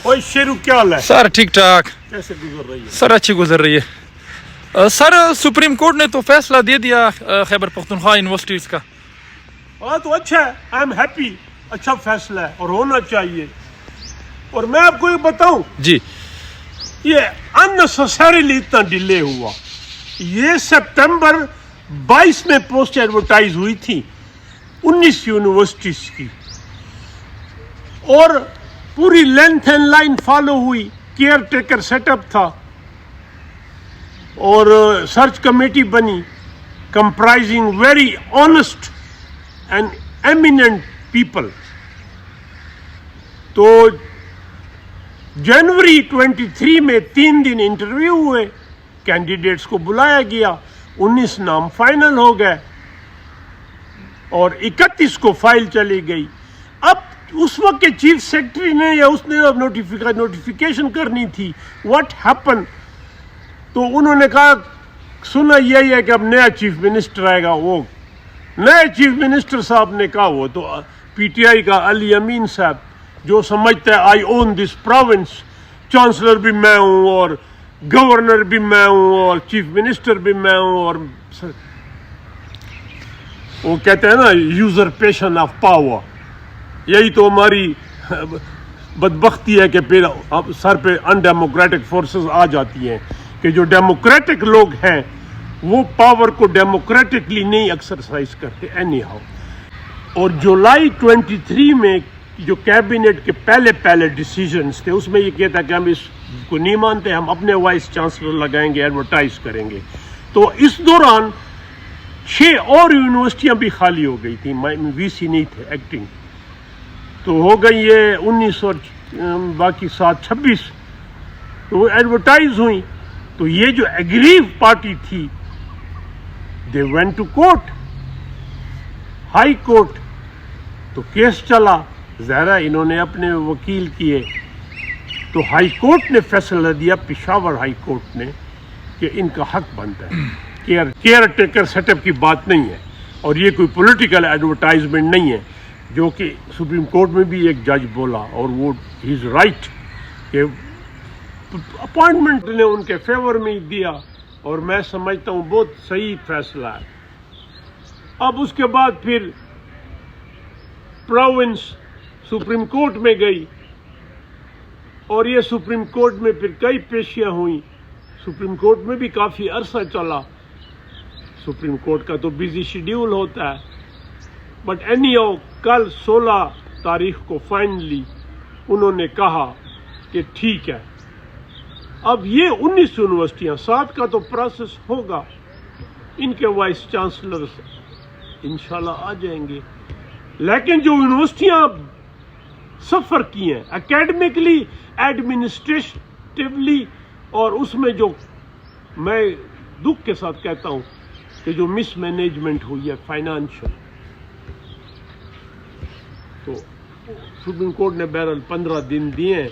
ओए शेरू क्या हाल है सर? ठीक ठाक। कैसे गुजर रही है? सर अच्छी गुजर रही है। सर सुप्रीम कोर्ट ने तो फैसला दे दिया खैबर पख्तूनख्वा यूनिवर्सिटीज़ का। हाँ तो अच्छा है, आई एम हैप्पी, अच्छा फैसला है और होना चाहिए। और मैं आपको ये बताऊं जी, ये अननेसेसरीली इतना डिले हुआ। ये सितंबर 22 में पोस्ट एडवर्टाइज हुई थी 19 यूनिवर्सिटीज की और पूरी लेंथ एंड लाइन फॉलो हुई। केयर टेकर सेटअप था और सर्च कमेटी बनी comprising very honest and eminent people. तो जनवरी 23 में 3 दिन इंटरव्यू हुए, कैंडिडेट्स को बुलाया गया, 19 नाम फाइनल हो गए और 31 को फाइल चली गई। अब उस वक्त के चीफ सेक्रेटरी ने या उसने अब नोटिफिकेशन करनी थी। व्हाट हैपन, तो उन्होंने कहा सुना यही है कि अब नया चीफ मिनिस्टर आएगा। वो नए चीफ मिनिस्टर साहब ने कहा, वो तो पीटीआई का अली अमीन साहब, जो समझता है आई ओन दिस प्रोविंस, चांसलर भी मैं हूं और गवर्नर भी मैं हूं और चीफ मिनिस्टर भी मैं हूं, और वो कहते हैं ना यूजरपेशन ऑफ पावर। यही तो हमारी बदबख्ती है कि फिर अब सर पे अनडेमोक्रेटिक फोर्सेस आ जाती हैं कि जो डेमोक्रेटिक लोग हैं वो पावर को डेमोक्रेटिकली नहीं एक्सरसाइज करते एनी हाउ। और जुलाई 23 में जो कैबिनेट के पहले डिसीजंस थे उसमें ये कहता कि हम इसको नहीं मानते, हम अपने वाइस चांसलर लगाएंगे, एडवर्टाइज करेंगे। तो इस दौरान 6 और यूनिवर्सिटियां भी खाली हो गई थी, वीसी नहीं थे एक्टिंग, तो हो गई ये 19 और बाकी 7 26, तो वो एडवर्टाइज हुई। तो ये जो एग्रीव पार्टी थी they went to court, high court, तो केस चला। ज़ाहिर इन्होंने अपने वकील किए, तो हाई कोर्ट ने फैसला दिया, पेशावर हाई कोर्ट ने, कि इनका हक बनता है। केयर टेकर सेटअप की बात नहीं है और ये कोई पॉलिटिकल एडवर्टाइजमेंट नहीं है, जो कि सुप्रीम कोर्ट में भी एक जज बोला और वो ही इज़ राइट कि अपॉइंटमेंट ने उनके फेवर में ही दिया और मैं समझता हूँ बहुत सही फैसला है। अब उसके बाद फिर प्रोविंस सुप्रीम कोर्ट में गई और ये सुप्रीम कोर्ट में फिर कई पेशियां हुई। सुप्रीम कोर्ट में भी काफ़ी अरसा चला। सुप्रीम कोर्ट का तो बिजी शेड्यूल होता है, बट एनीहाउ कल 16 तारीख को फाइनली उन्होंने कहा कि ठीक है, अब ये 19 यूनिवर्सिटियां, 7 का तो प्रोसेस होगा, इनके वाइस चांसलर इंशाल्लाह आ जाएंगे। लेकिन जो यूनिवर्सिटियां सफ़र की हैं एकेडमिकली, एडमिनिस्ट्रेटिवली, और उसमें जो मैं दुख के साथ कहता हूं कि जो मिसमैनेजमेंट हुई है फाइनेंशियल, तो सुप्रीम कोर्ट ने बहरहाल 15 दिन दिए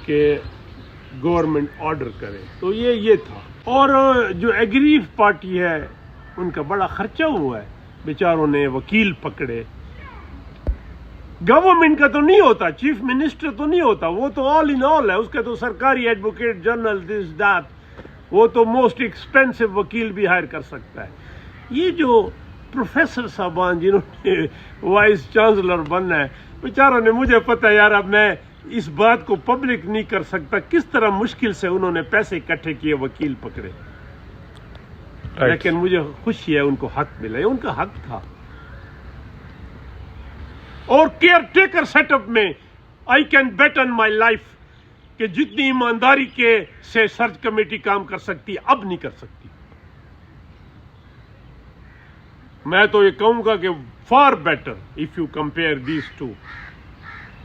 कि गवर्नमेंट ऑर्डर करे। तो ये था। और जो एग्रीव पार्टी है उनका बड़ा खर्चा हुआ है, बेचारों ने वकील पकड़े। गवर्नमेंट का तो नहीं होता, चीफ मिनिस्टर तो नहीं होता, वो तो ऑल इन ऑल है, उसके तो सरकारी एडवोकेट जनरल दिस दैट, वो तो मोस्ट एक्सपेंसिव वकील भी हायर कर सकता है। ये जो प्रोफेसर साहबान जिन्होंने वाइस चांसलर बनना है, बेचारों ने, मुझे पता है यार, अब मैं इस बात को पब्लिक नहीं कर सकता किस तरह मुश्किल से उन्होंने पैसे इकट्ठे किए, वकील पकड़े। लेकिन मुझे खुशी है उनको हक मिला, ये उनका हक था। और केयर टेकर सेटअप में I can bet on my life कि जितनी ईमानदारी के से सर्च कमेटी काम कर सकती, अब नहीं कर सकती। मैं तो ये कहूंगा कि far better if you compare these two.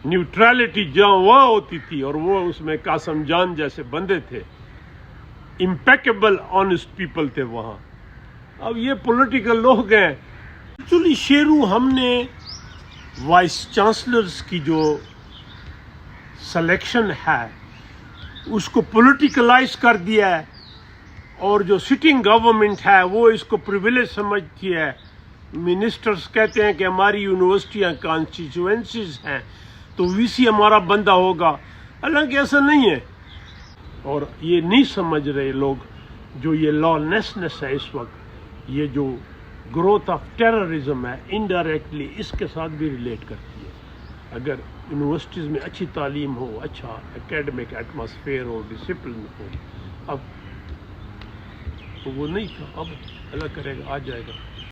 Neutrality जहां वहां होती थी और वो उसमें कासम जान जैसे बंदे थे, इम्पेकेबल ऑनेस्ट पीपल थे वहां। अब ये पॉलिटिकल लोग हैं। एक्चुअली शेरू, हमने वाइस चांसलर्स की जो सिलेक्शन है उसको पॉलिटिकलाइज कर दिया है और जो सिटिंग गवर्नमेंट है वो इसको प्रिविलेज समझती है। मिनिस्टर्स कहते हैं कि हमारी यूनिवर्सिटियां कॉन्स्टिट्यूएंसीज हैं तो वीसी हमारा बंदा होगा, حالانکہ ایسا نہیں ہے. اور یہ نہیں سمجھ رہے لوگ جو یہ لا لیسنس ہے اس وقت, یہ جو گروتھ آف ٹیررزم ہے انڈائریکٹلی اس کے ساتھ بھی ریلیٹ کرتی ہے. اگر یونیورسٹیز میں اچھی تعلیم ہو, اچھا اکیڈمک ایٹماسفیئر ہو, ڈسپلن ہو, اب وہ نہیں تھا, اب اللہ کرے گا آ جائے گا.